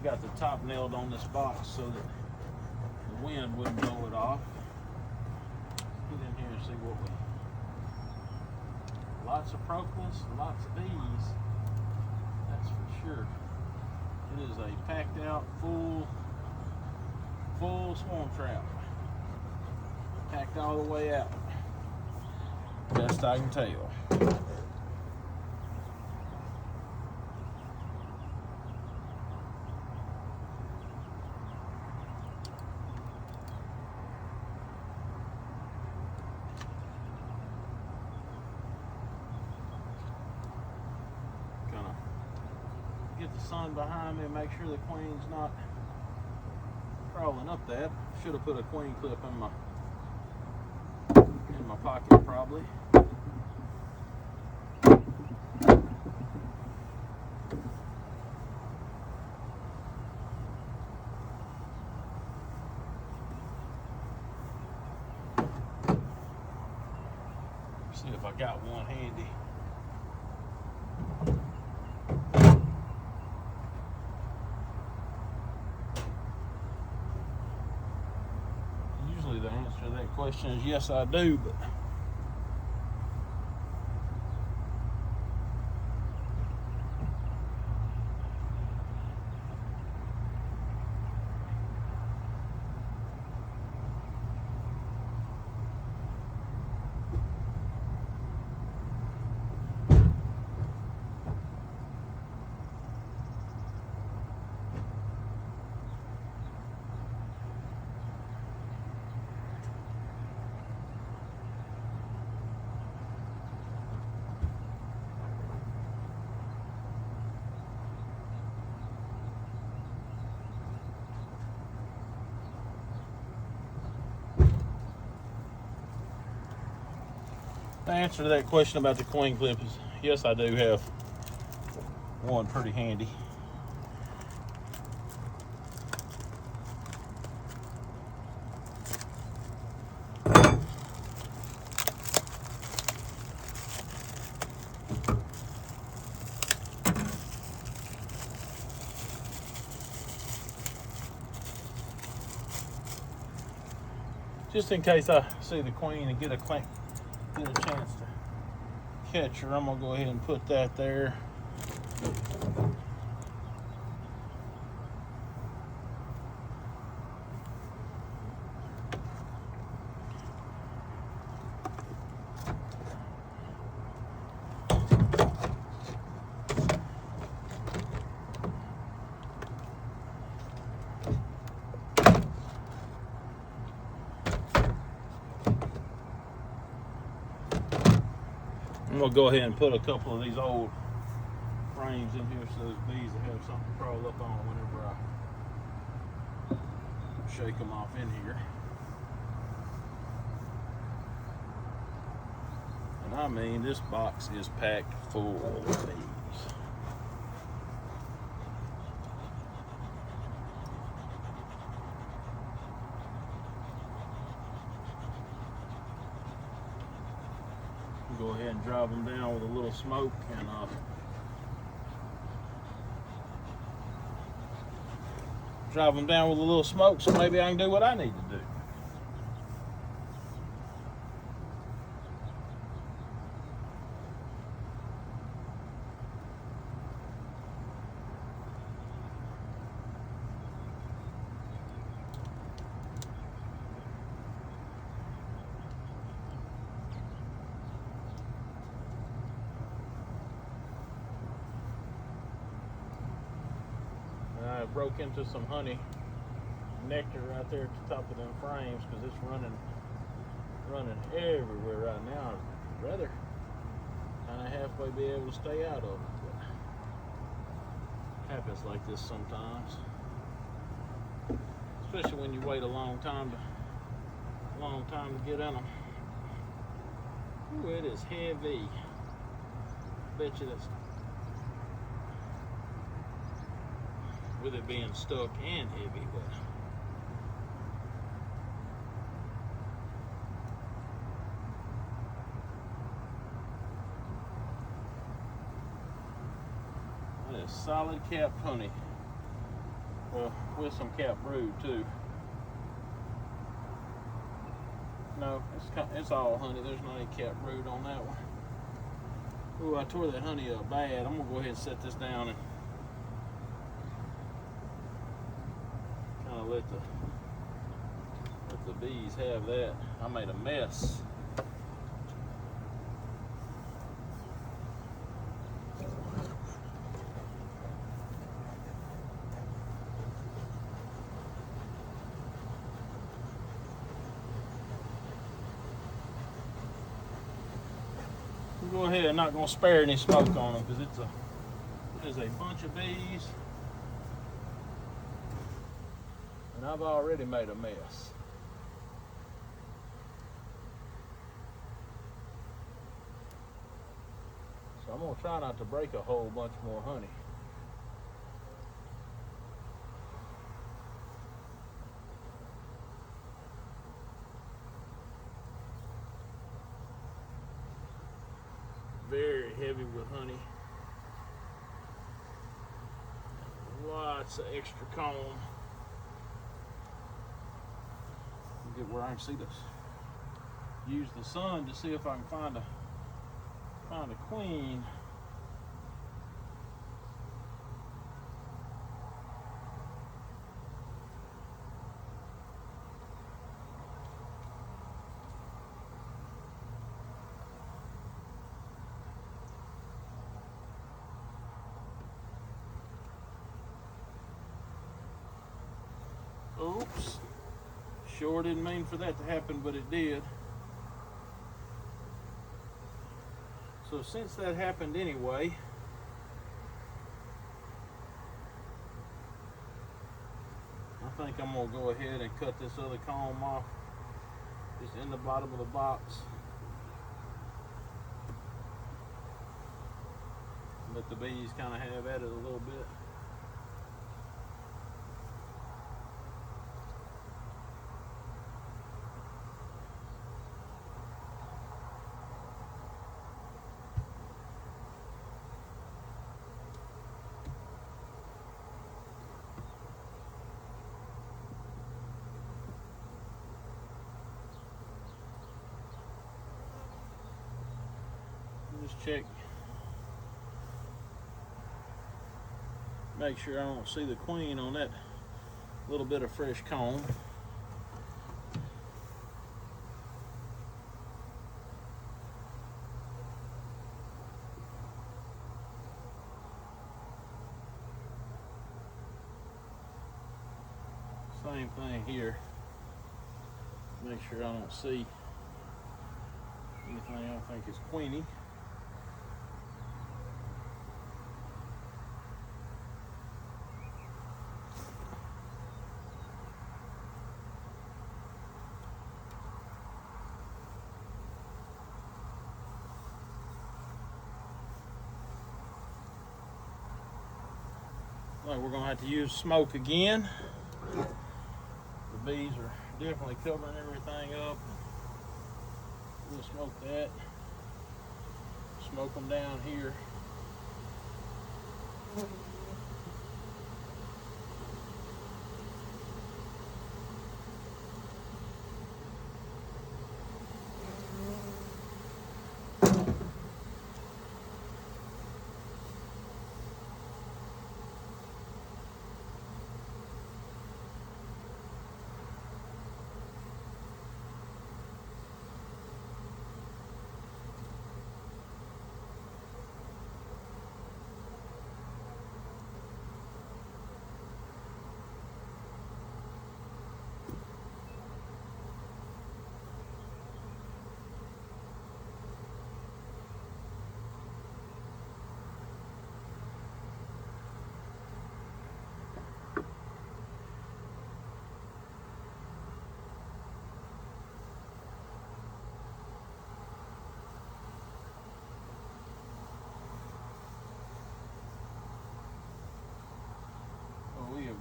I've got the top nailed on this box so that the wind wouldn't blow it off. Get in here and see what we. Lots of Proclus, lots of bees. That's for sure. It is a packed out, full swarm trap. Packed all the way out. Best I can tell. Get the sun behind me and make sure the queen's not crawling up that. Should have put a queen clip in my pocket probably. See if I got one handy. The answer to that question is yes, I do, but the answer to that question about the queen clip is yes, I do have one pretty handy. Just in case I see the queen and get a chance to catch her, I'm gonna go ahead and put that there. I'm gonna go ahead and put a couple of these old frames in here so those bees will have something to crawl up on whenever I shake them off in here. And I mean, this box is packed full of bees. Go ahead and drive them down with a little smoke and drive them down with a little smoke so maybe I can do what I need to do. I broke into some honey nectar right there at the top of them frames because it's running everywhere right now. I'd rather kind of halfway be able to stay out of it, but it happens like this sometimes, especially when you wait a long time to get in them. Ooh, it is heavy. Bet you that's with it being stuck and heavy, but that is solid capped honey. Well, with some capped brood too. No, it's all honey. There's not any capped brood on that one. Ooh, I tore that honey up bad. I'm gonna go ahead and set this down and kind of let the bees have that. I made a mess. Go ahead, I'm not going to spare any smoke on them because it is a bunch of bees and I've already made a mess. So I'm going to try not to break a whole bunch more honey. Very heavy with honey. Lots of extra comb. Get where I can see this. Use the sun to see if I can find a queen. Oops. Sure didn't mean for that to happen, but it did. So since that happened anyway, I think I'm gonna go ahead and cut this other comb off just in the bottom of the box. Let the bees kind of have at it a little bit. Just check, make sure I don't see the queen on that little bit of fresh comb. Same thing here. Make sure I don't see anything I think is queenie. We're going to have to use smoke again. The bees are definitely covering everything up. We'll smoke that. Smoke them down here.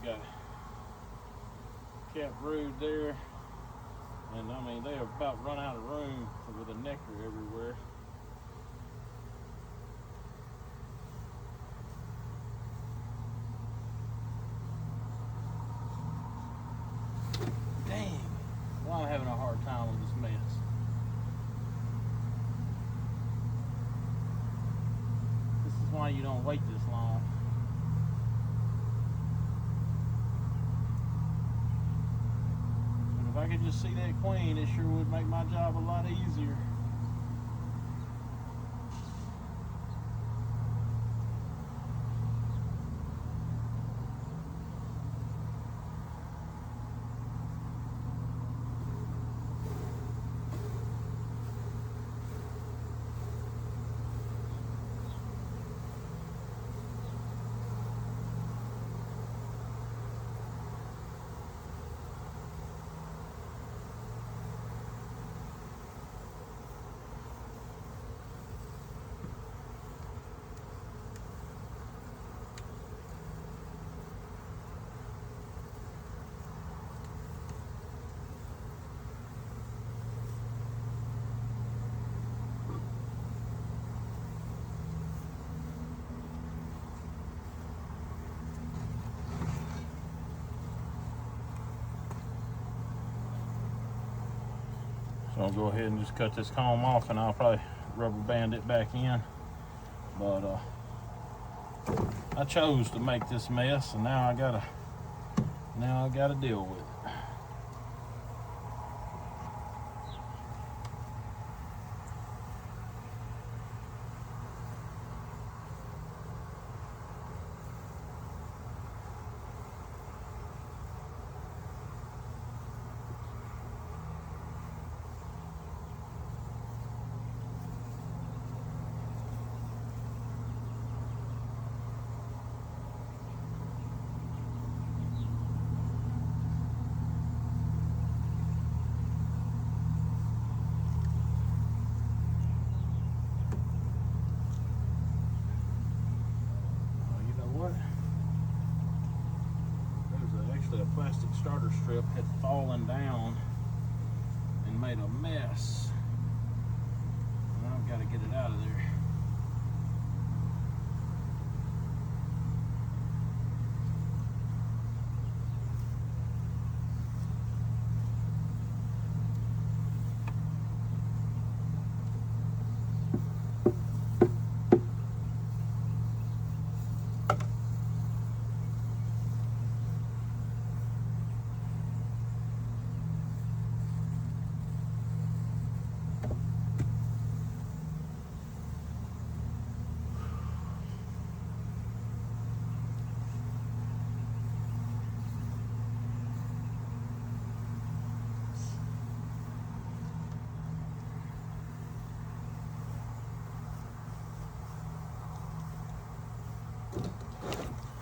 Got capped brood there, and I mean they have about run out of room with the nectar everywhere. having a hard time with this mess. This is why you don't wait this long. But if I could just see that queen, it sure would make my job a lot easier. So I'll go ahead and just cut this comb off, and I'll probably rubber band it back in. But I chose to make this mess, and now I gotta deal with it. A plastic starter strip had fallen down and made a mess, and I've got to get it out of there.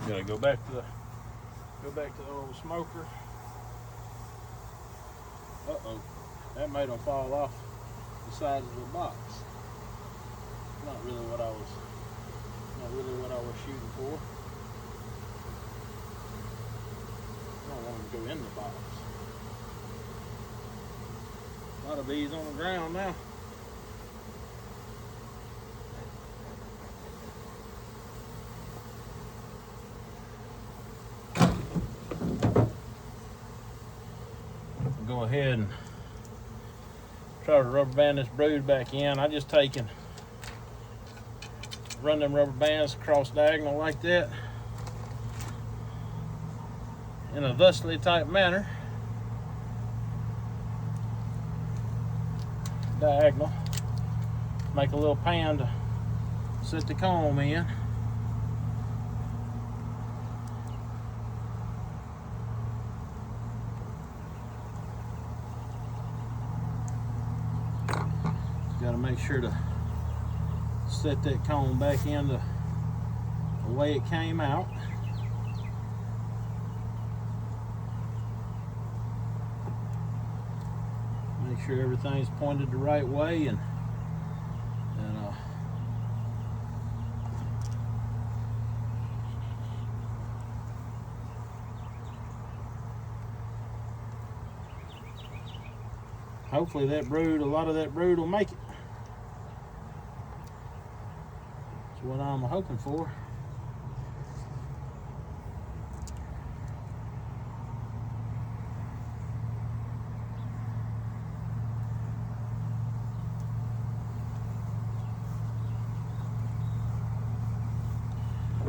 Gotta go back to the old smoker. Uh-oh, that made them fall off the sides of the box. Not really what I was shooting for. I don't want them to go in the box. A lot of bees on the ground now. Go ahead and try to rubber band this brood back in. I just run them rubber bands across diagonal like that in a thusly type manner. Diagonal. Make a little pan to set the comb in. Got to make sure to set that comb back in the way it came out. Make sure everything's pointed the right way, and hopefully that brood, a lot of that brood will make it. That's what I'm hoping for.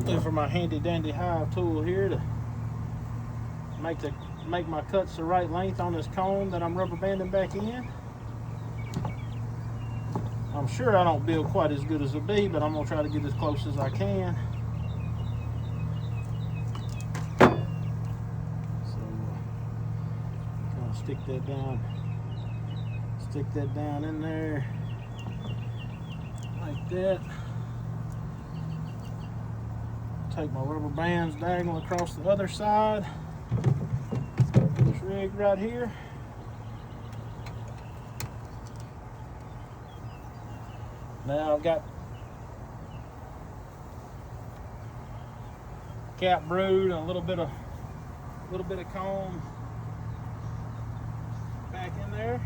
Looking for my handy dandy hive tool here to make my cuts the right length on this comb that I'm rubber banding back in. I'm sure I don't build quite as good as a bee, but I'm gonna try to get as close as I can. So kind of stick that down in there like that. Take my rubber bands diagonal across the other side of this rig right here. Now I've got cap brood and a little bit of comb back in there.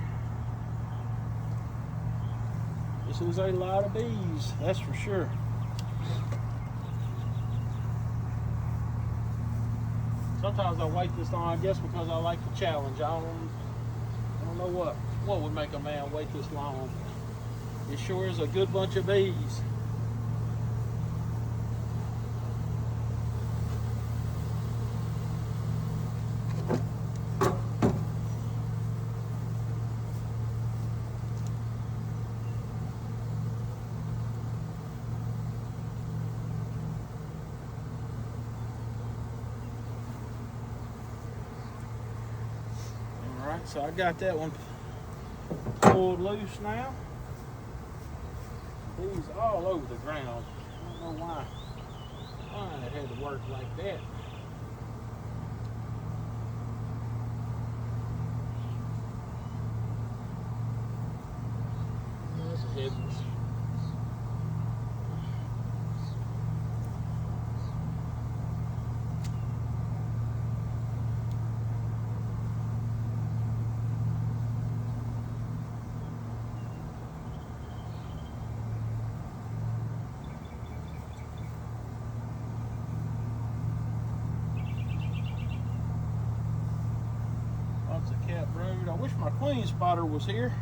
This is a lot of bees, that's for sure. Sometimes I wait this long, I guess because I like the challenge. I don't know what would make a man wait this long. It sure is a good bunch of bees. Alright, so I got that one pulled loose now. Bees all over the ground. I don't know why it had to work like that. That's a head one. I wish my queen spotter was here,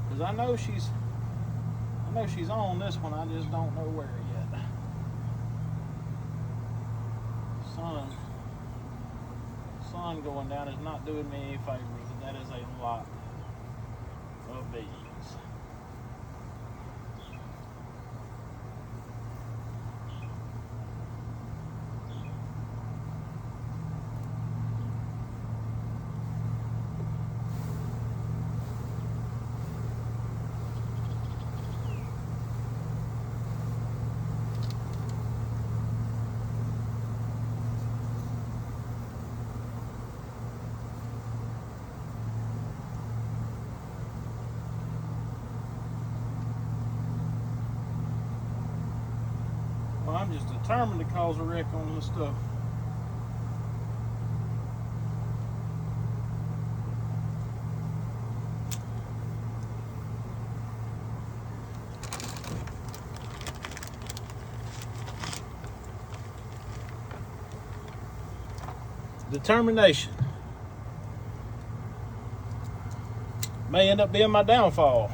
because I know she's on this one. I just don't know where yet. Sun going down is not doing me any favors, and that is a lot of bees. I'm just determined to cause a wreck on this stuff. Determination may end up being my downfall.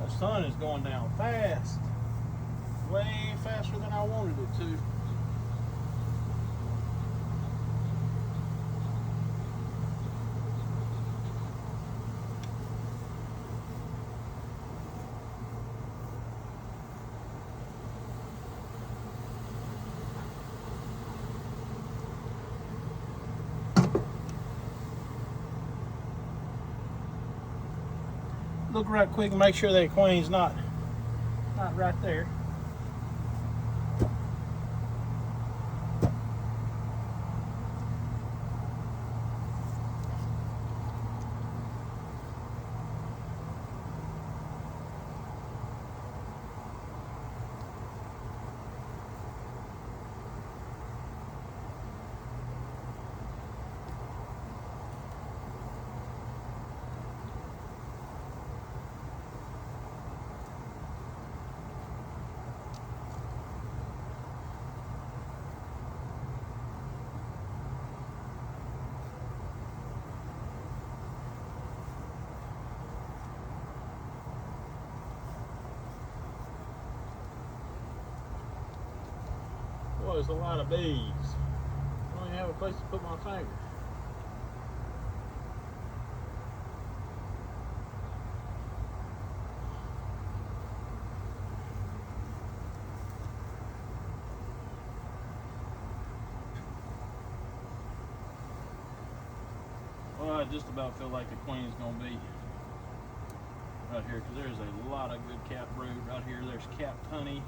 The sun is going down fast, way faster than I wanted it to. Look right quick and make sure that queen's not right there. Oh, it's a lot of bees. I don't even have a place to put my finger. Well, I just about feel like the queen's gonna be right here, because there's a lot of good cap brood right here. There's capped honey,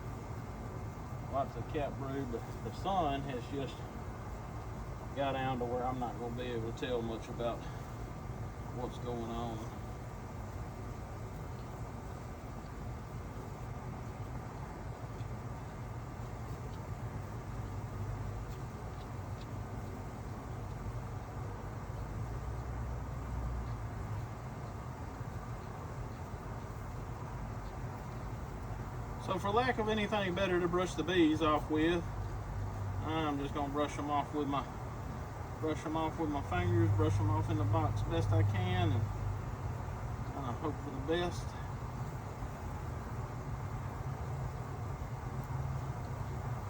lots of cap brood, but the sun has just got down to where I'm not going to be able to tell much about what's going on. So for lack of anything better to brush the bees off with, I'm just gonna brush them off with my fingers, brush them off in the box best I can, and hope for the best.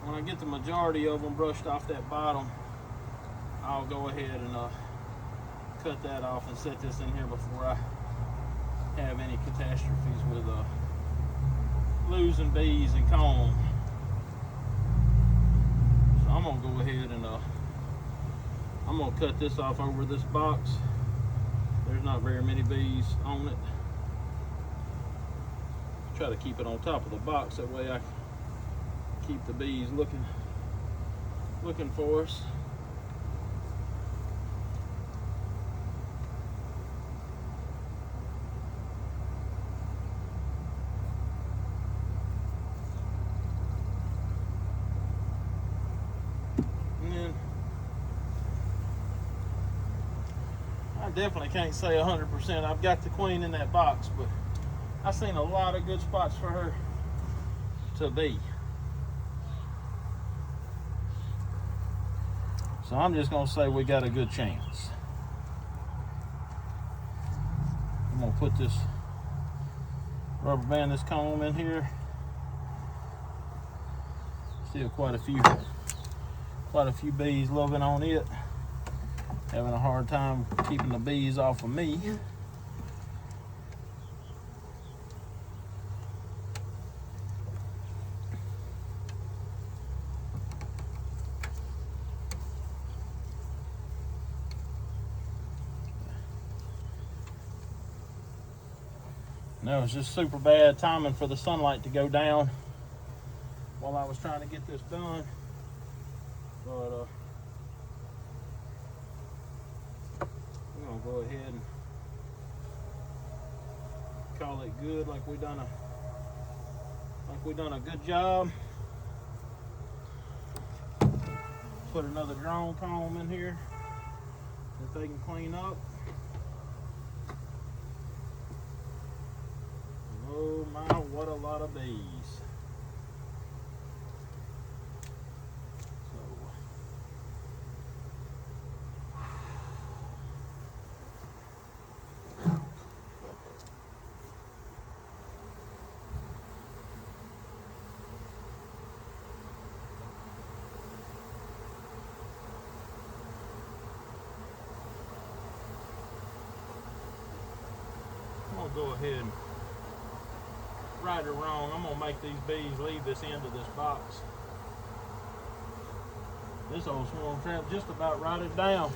When I get the majority of them brushed off that bottom, I'll go ahead and cut that off and set this in here before I have any catastrophes with losing bees and comb. So I'm gonna go ahead and I'm gonna cut this off over this box. There's not very many bees on it. Try to keep it on top of the box, that way I keep the bees looking for us. I definitely can't say 100% I've got the queen in that box, but I've seen a lot of good spots for her to be. So I'm just gonna say we got a good chance. I'm gonna put this rubber band, this comb in here. Still quite a few bees loving on it. Having a hard time keeping the bees off of me. No, it's just super bad timing for the sunlight to go down while I was trying to get this done. But we're gonna go ahead and call it good, like we done a good job. Put another drone comb in here that they can clean up. Oh my, what a lot of bees. I'm gonna go ahead and, right or wrong, I'm gonna make these bees leave this end of this box. This old swarm trap just about rotted down,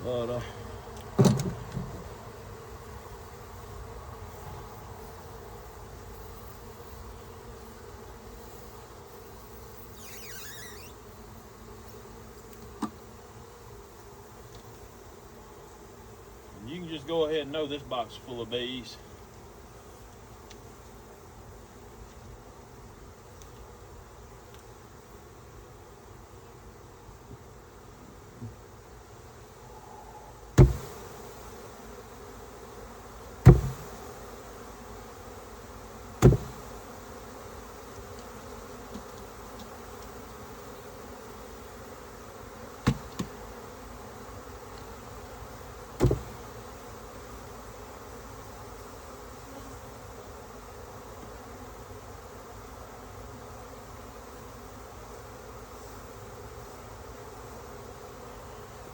but you can just go ahead and know this box is full of bees.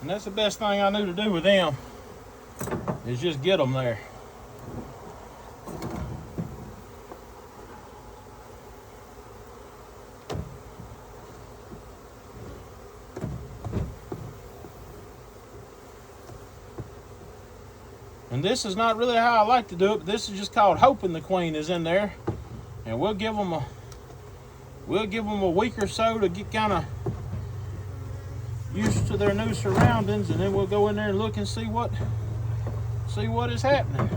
And that's the best thing I knew to do with them, is just get them there. And this is not really how I like to do it, but this is just called hoping the queen is in there. And we'll give them a week or so to get kind of used to their new surroundings, and then we'll go in there and look and see what is happening.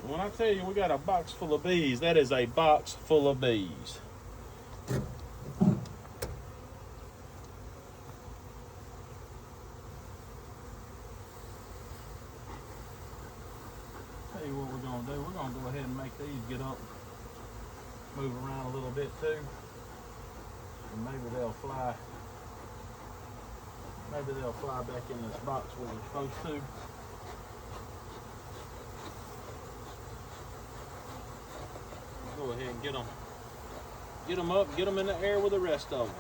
When I tell you we got a box full of bees, that is a box full of bees. Tell you what we're going to do. We're going to go ahead and make these get up, move around a little bit too, and maybe they'll fly. Maybe they'll fly back in this box where they're supposed to. Go ahead and get them up, get them in the air with the rest of them.